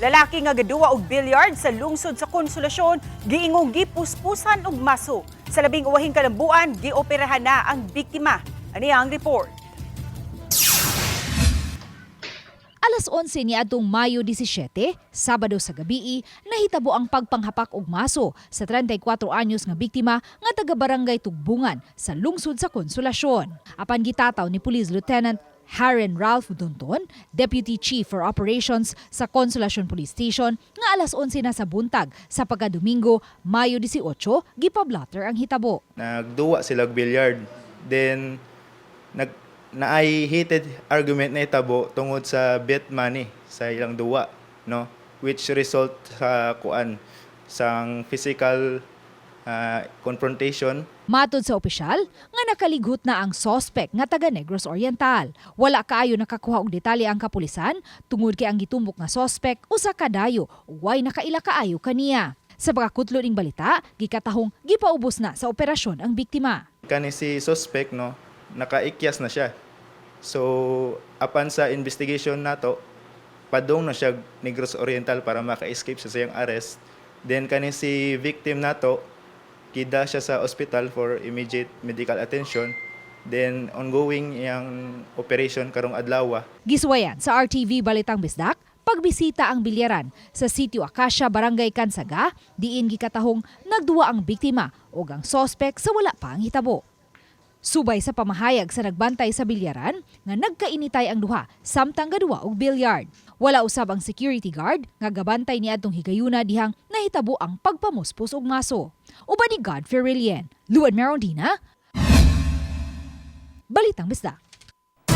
Lalaki nga gaduwa og bilyard sa lungsod sa Konsolasyon giingong gipuspusan og maso. Sa labing uwahing kalambuan, gioperahan na ang biktima. Ani ang report. Alas 11 niadtong Mayo 17, Sabado sa gabii, nahitabo ang pagpanghapak og maso sa 34 anyos nga biktima nga taga-barangay Tugbungan sa lungsod sa Konsolasyon. Apan gitataw ni Police Lieutenant Harren Ralph Donton, Deputy Chief for Operations sa Konsolasyon Police Station, nga alas 11 na sa buntag sa pagkadomingo, Mayo 18, gipablatter ang hitabo. Nagduwa sila og billiard. Then naay heated argument na itabo tungod sa bet money sa ilang duwa, no, which result sa sang physical confrontation. Matod sa opisyal, nga nakalighot na ang suspect nga taga Negros Oriental. Wala kaayo nakakuha og detalye ang kapulisan tungod kay ang gitumbok nga suspect usa ka dayo ug way nakaila kaayo kaniya. Sa pagkakutlo ning balita, gikatahong gipaubos na sa operasyon ang biktima. Kani si suspect, no, nakaikyas na siya. So apan sa investigation nato, padung na siya Negros Oriental para maka-escape sa siyang arrest. Then kani si victim nato, kida siya sa hospital for immediate medical attention. Then ongoing yang operation karong adlaw. Giswayan sa RTV Balitang Bisdak, pagbisita ang bilyaran sa Sitio Acacia, Barangay Kansaga, diin gikatahong nagduwa ang biktima o ang sospek sa wala pa ang hitabo. Subay sa pamahayag sa nagbantay sa bilyaran nga nagkainitay ang duha samtang gaduwa og bilyard. Wala usab ang security guard nga gabantay niadtong higayuna dihang nahitabo ang pagpamuspos og maso. Uban ni Godfrey Rillian, Luan Merondina, Balitang Bisdak.